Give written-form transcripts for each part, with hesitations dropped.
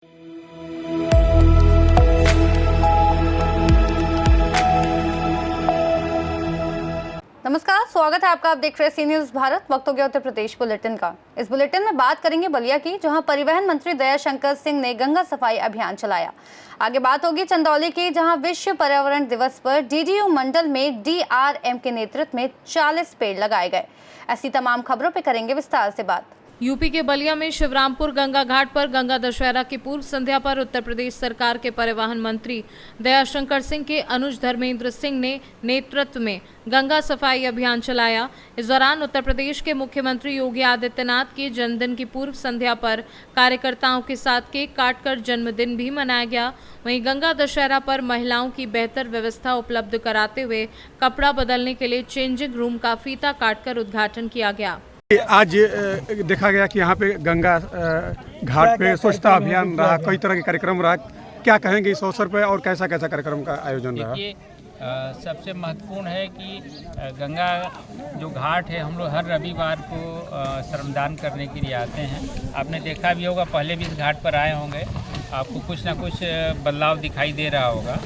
नमस्कार, स्वागत है आपका। आप देख रहे हैं सी न्यूज़ भारत। वक्त हो गया उत्तर प्रदेश बुलेटिन का। इस बुलेटिन में बात करेंगे बलिया की, जहां परिवहन मंत्री दयाशंकर सिंह ने गंगा सफाई अभियान चलाया। आगे बात होगी चंदौली की, जहां विश्व पर्यावरण दिवस पर डीडीयू मंडल में डीआरएम के नेतृत्व में 40 पेड़ लगाए गए। ऐसी तमाम खबरों पर करेंगे विस्तार से बात। यूपी के बलिया में शिवरामपुर गंगा घाट पर गंगा दशहरा की पूर्व संध्या पर उत्तर प्रदेश सरकार के परिवहन मंत्री दयाशंकर सिंह के अनुज धर्मेंद्र सिंह ने नेतृत्व में गंगा सफाई अभियान चलाया। इस दौरान उत्तर प्रदेश के मुख्यमंत्री योगी आदित्यनाथ के जन्मदिन की पूर्व संध्या पर कार्यकर्ताओं के साथ केक काटकर जन्मदिन भी मनाया गया। वहीं गंगा दशहरा पर महिलाओं की बेहतर व्यवस्था उपलब्ध कराते हुए कपड़ा बदलने के लिए चेंजिंग रूम का फीता काटकर उद्घाटन किया गया। आज देखा गया कि यहाँ पे गंगा घाट पे स्वच्छता अभियान रहा, कई तरह के कार्यक्रम रहा। क्या कहेंगे इस अवसर पे और कैसा कैसा कार्यक्रम का आयोजन रहा? देखिए, सबसे महत्वपूर्ण है कि गंगा जो घाट है, हम लोग हर रविवार को श्रमदान करने के लिए आते हैं। आपने देखा भी होगा, पहले भी इस घाट पर आए होंगे, आपको कुछ ना कुछ बदलाव दिखाई दे रहा होगा।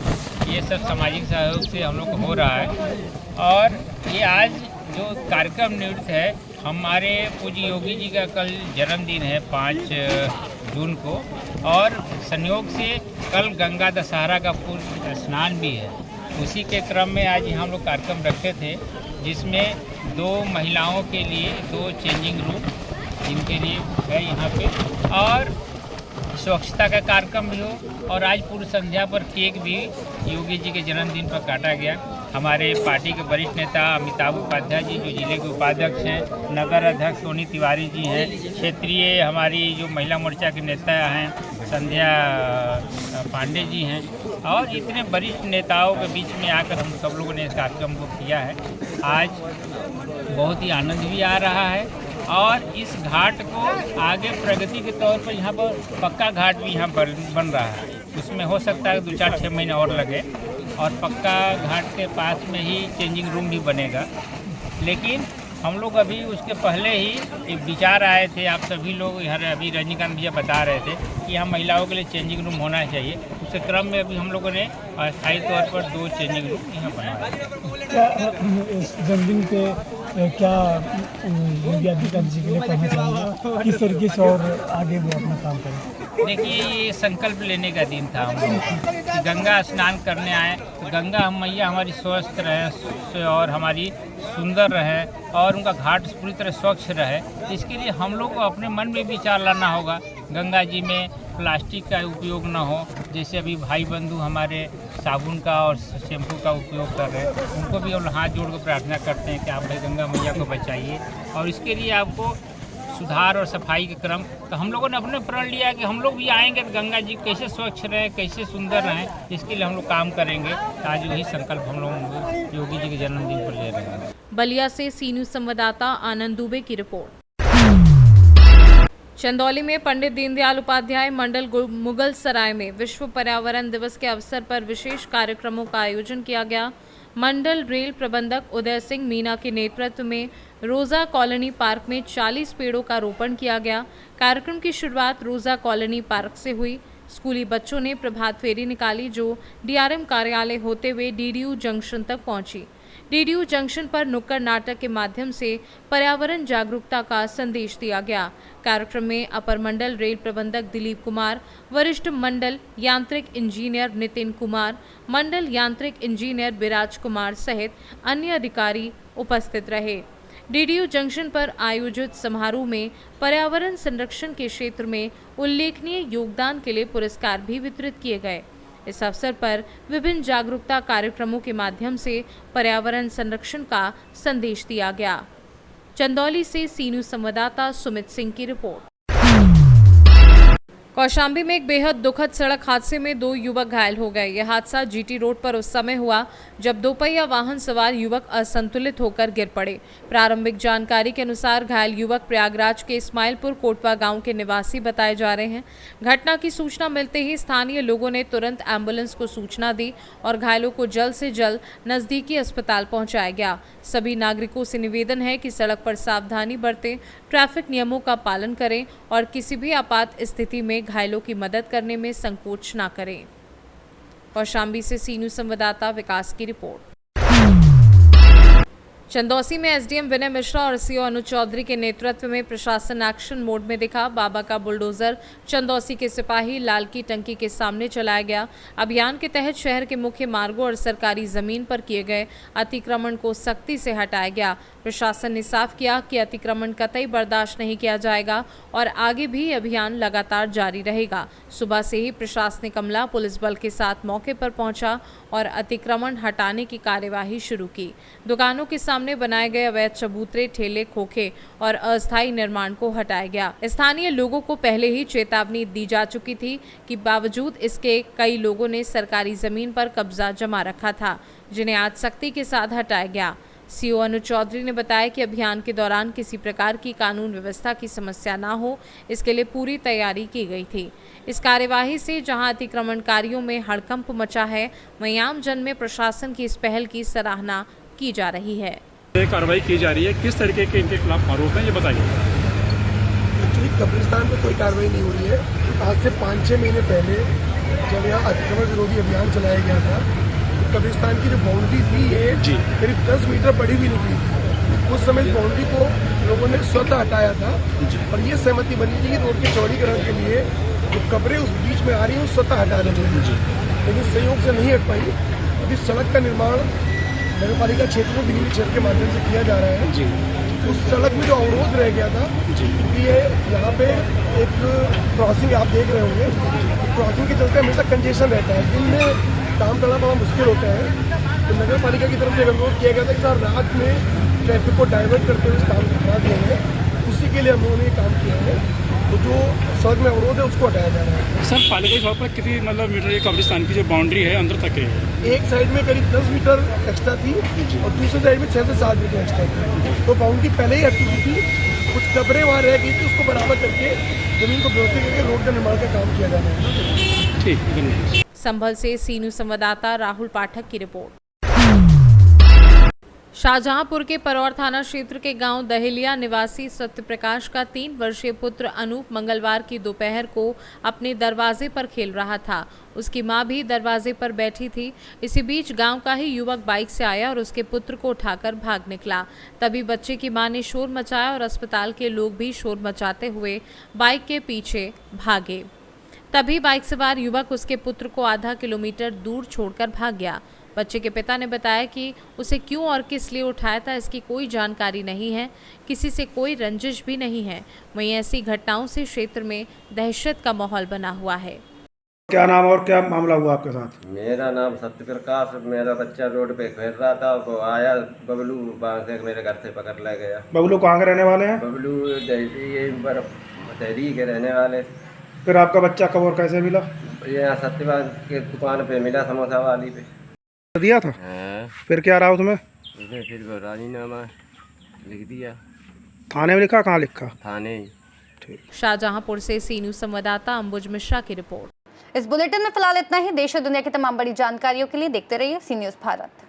ये सब सामाजिक सहयोग से हम लोग को हो रहा है। और ये आज जो कार्यक्रम निवृत्त है, हमारे पूज्य योगी जी का कल जन्मदिन है 5 जून को, और संयोग से कल गंगा दशहरा का पूर्व स्नान भी है। उसी के क्रम में आज हम लोग कार्यक्रम रखे थे, जिसमें 2 महिलाओं के लिए 2 चेंजिंग रूम जिनके लिए है यहाँ पे, और स्वच्छता का कार्यक्रम भी हो। और आज पूर्व संध्या पर केक भी योगी जी के जन्मदिन पर काटा गया। हमारे पार्टी के वरिष्ठ नेता अमिताभ उपाध्याय जी, जो जिले के उपाध्यक्ष हैं, नगर अध्यक्ष सोनी तिवारी जी हैं, क्षेत्रीय हमारी जो महिला मोर्चा के नेता हैं संध्या पांडे जी हैं, और इतने वरिष्ठ नेताओं के बीच में आकर हम सब लोगों ने इस कार्यक्रम को किया है। आज बहुत ही आनंद भी आ रहा है, और इस घाट को आगे प्रगति के तौर पर यहाँ पर पक्का घाट भी यहाँ बन रहा है। उसमें हो सकता है 2-4-6 महीने और लगे, और पक्का घाट के पास में ही चेंजिंग रूम भी बनेगा। लेकिन हम लोग अभी उसके पहले ही एक विचार आए थे, आप सभी लोग यहाँ अभी रजनीकांत भैया बता रहे थे कि यहाँ महिलाओं के लिए चेंजिंग रूम होना चाहिए। उसके क्रम में अभी हम लोगों ने स्थायी तौर पर 2 चेंजिंग रूम यहाँ बनाए। क्या इस जन्मदिन पे क्या योगी आदित्यनाथ जी के लिए कहना चाहेंगे, किस तरीके से और आगे वो अपना काम करें? देखिए, ये संकल्प लेने का दिन था हम लोग कि गंगा स्नान करने आए तो गंगा मैया हमारी स्वस्थ रहे और हमारी सुंदर रहे, और उनका घाट पूरी तरह स्वच्छ रहे। इसके लिए हम लोग को अपने मन में विचार लाना होगा। गंगा जी में प्लास्टिक का उपयोग ना हो, जैसे अभी भाई बंधु हमारे साबुन का और शैम्पू का उपयोग कर रहे हैं, उनको भी हम हाथ जोड़ कर प्रार्थना करते हैं कि आप भाई गंगा मैया को बचाइए। और इसके लिए आपको सुधार और सफाई के क्रम, तो हम लोगों ने अपने प्रण लिया कि हम लोग भी आएंगे तो गंगा जी कैसे स्वच्छ रहें, कैसे सुंदर रहें, इसके लिए हम लोग काम करेंगे। आज वही संकल्प हम लोग योगी जी के जन्मदिन पर ले रहे हैं। बलिया से सी न्यूज़ संवाददाता आनंद दुबे की रिपोर्ट। चंदौली में पंडित दीनदयाल उपाध्याय मंडल मुगल सराय में विश्व पर्यावरण दिवस के अवसर पर विशेष कार्यक्रमों का आयोजन किया गया। मंडल रेल प्रबंधक उदय सिंह मीना के नेतृत्व में रोजा कॉलोनी पार्क में 40 पेड़ों का रोपण किया गया। कार्यक्रम की शुरुआत रोजा कॉलोनी पार्क से हुई। स्कूली बच्चों ने प्रभात फेरी निकाली, जो डीआरएम कार्यालय होते हुए डीडीयू जंक्शन तक पहुंची। डीडीयू जंक्शन पर नुक्कड़ नाटक के माध्यम से पर्यावरण जागरूकता का संदेश दिया गया। कार्यक्रम में अपर मंडल रेल प्रबंधक दिलीप कुमार, वरिष्ठ मंडल यांत्रिक इंजीनियर नितिन कुमार, मंडल यांत्रिक इंजीनियर विराज कुमार सहित अन्य अधिकारी उपस्थित रहे। डीडीयू जंक्शन पर आयोजित समारोह में पर्यावरण संरक्षण के क्षेत्र में उल्लेखनीय योगदान के लिए पुरस्कार भी वितरित किए गए। इस अवसर पर विभिन्न जागरूकता कार्यक्रमों के माध्यम से पर्यावरण संरक्षण का संदेश दिया गया। चंदौली से सी न्यूज़ संवाददाता सुमित सिंह की रिपोर्ट। कौशाम्बी में एक बेहद दुखद सड़क हादसे में 2 युवक घायल हो गए। यह हादसा जीटी रोड पर उस समय हुआ जब दोपहिया वाहन सवार युवक असंतुलित होकर गिर पड़े। प्रारंभिक जानकारी के अनुसार घायल युवक प्रयागराज के इस्माइलपुर कोटवा गांव के निवासी बताए जा रहे हैं। घटना की सूचना मिलते ही स्थानीय लोगों ने तुरंत एम्बुलेंस को सूचना दी और घायलों को जल्द से जल्द नजदीकी अस्पताल पहुंचाया गया। सभी नागरिकों से निवेदन है कि सड़क पर सावधानी बरतें, ट्रैफिक नियमों का पालन करें और किसी भी आपात स्थिति में में घायलों की मदद करने में संकोच न करें। कौशाम्बी से सी न्यूज़ संवाददाता विकास की रिपोर्ट। चंदौसी में एसडीएम विनय मिश्रा और सीओ अनुज चौधरी के नेतृत्व में प्रशासन एक्शन मोड में दिखा। बाबा का बुलडोजर चंदौसी के सिपाही लाल की टंकी के सामने चलाया गया। अभियान के तहत शहर के मुख्य मार्गों और सरकारी जमीन पर किए गए अतिक्रमण को सख्ती से हटाया गया। प्रशासन ने साफ किया कि अतिक्रमण कतई बर्दाश्त नहीं किया जाएगा और आगे भी अभियान लगातार जारी रहेगा। सुबह से ही प्रशासनिक अमला पुलिस बल के साथ मौके पर पहुंचा और अतिक्रमण हटाने की कार्यवाही शुरू की। दुकानों के सामने बनाए गए अवैध चबूतरे, ठेले, खोखे और अस्थायी निर्माण को हटाया गया। स्थानीय लोगों को पहले ही चेतावनी दी जा चुकी थी कि बावजूद इसके कई लोगों ने सरकारी जमीन पर कब्जा जमा रखा था, जिन्हें आज सख्ती के साथ हटाया गया। सीओ अनुज चौधरी ने बताया कि अभियान के दौरान किसी प्रकार की कानून व्यवस्था की समस्या ना हो, इसके लिए पूरी तैयारी की गई थी। इस कार्यवाही से जहां अतिक्रमणकारियों में हड़कंप मचा है, वहीं आम जन में प्रशासन की इस पहल की सराहना की जा रही है। कार्रवाई की जा रही है, किस तरीके के इनके खिलाफ आरोप हैं, ये बताइए। एक्चुअली कब्रिस्तान पे कोई कार्रवाई नहीं हो रही है। आज से 5-6 महीने पहले जब यहाँ अतिक्रमण विरोधी अभियान चलाया गया था, तो कब्रिस्तान की जो बाउंड्री थी ये करीब 10 मीटर बड़ी भी निकली थी। उस समय इस बाउंड्री को लोगों ने स्वतः हटाया था और ये सहमति बनी थी कि रोड के चौड़ीकरण के लिए जो कब्रें उस बीच में आ रही हैं, स्वतः हटाने देंगे, लेकिन संयोग से नहीं हट पाई। अभी सड़क का निर्माण नगर पालिका क्षेत्र में बिजली क्षेत्र के माध्यम से किया जा रहा है। उस सड़क में जो अवरोध रह गया था, क्योंकि ये यहाँ पे एक क्रॉसिंग आप देख रहे होंगे, क्रॉसिंग के चलते हमेशा कंजेशन रहता है, दिन में काम करना बड़ा मुश्किल होता है। तो नगर पालिका की तरफ से अनुरोध किया गया था कि सर रात में ट्रैफिक को डाइवर्ट करते हुए काम करा दिया है, उसी के लिए हम लोगों ने ये काम किया है। तो जो सड़क में अवरोध है उसको हटाया जा रहा है। सर पालिका तौर पर कितनी मीटर ये कब्रिस्तान की जो बाउंड्री है अंदर तक है? एक साइड में करीब 10 मीटर एक्स्ट्रा थी और दूसरी साइड में 6 से 7 मीटर एक्स्ट्रा थी। तो बाउंड्री पहले ही हट चुकी थी, कुछ कब्रें वहाँ रह गई थी, उसको बराबर करके जमीन को व्यवस्थित करके रोड का निर्माण का काम किया जा रहा है। ठीक, धन्यवाद। संभल से सी न्यूज़ संवाददाता राहुल पाठक की रिपोर्ट। शाहजहांपुर के परौर थाना क्षेत्र के गांव दहेलिया निवासी सत्यप्रकाश का 3 वर्षीय पुत्र अनूप मंगलवार की दोपहर को अपने दरवाजे पर खेल रहा था। उसकी मां भी दरवाजे पर बैठी थी। इसी बीच गांव का ही युवक बाइक से आया और उसके पुत्र को उठाकर भाग निकला। तभी बच्चे की मां ने शोर मचाया और अस्पताल के लोग भी शोर मचाते हुए बाइक के पीछे भागे। तभी बाइक सवार युवक उसके पुत्र को आधा किलोमीटर दूर छोड़कर भाग गया। बच्चे के पिता ने बताया कि उसे क्यों और किस लिए उठाया था इसकी कोई जानकारी नहीं है, किसी से कोई रंजिश भी नहीं है। वहीं ऐसी घटनाओं से क्षेत्र में दहशत का माहौल बना हुआ है। क्या नाम और क्या मामला हुआ आपके साथ? मेरा नाम सत्यप्रकाश, मेरा बच्चा रोड पे खेल रहा था, वो आया बबलू बांध के मेरे घर से पकड़ ले गया। बबलू कहाँ के रहने वाले हैं? बबलू दहरी के रहने वाले। फिर आपका बच्चा कब और कैसे मिला? यहाँ सत्यवाद के दुकान पे मिला, समोसा वाली पे दिया था। फिर क्या रहा उसमें? फिर वो राजीनामा लिख दिया। थाने में लिखा? कहाँ लिखा? थाने। शाहजहांपुर से सी न्यूज़ संवाददाता अंबुज मिश्रा की रिपोर्ट। इस बुलेटिन में फिलहाल इतना ही। देश और दुनिया की तमाम बड़ी जानकारियों के लिए देखते रहिए सी न्यूज़ भारत।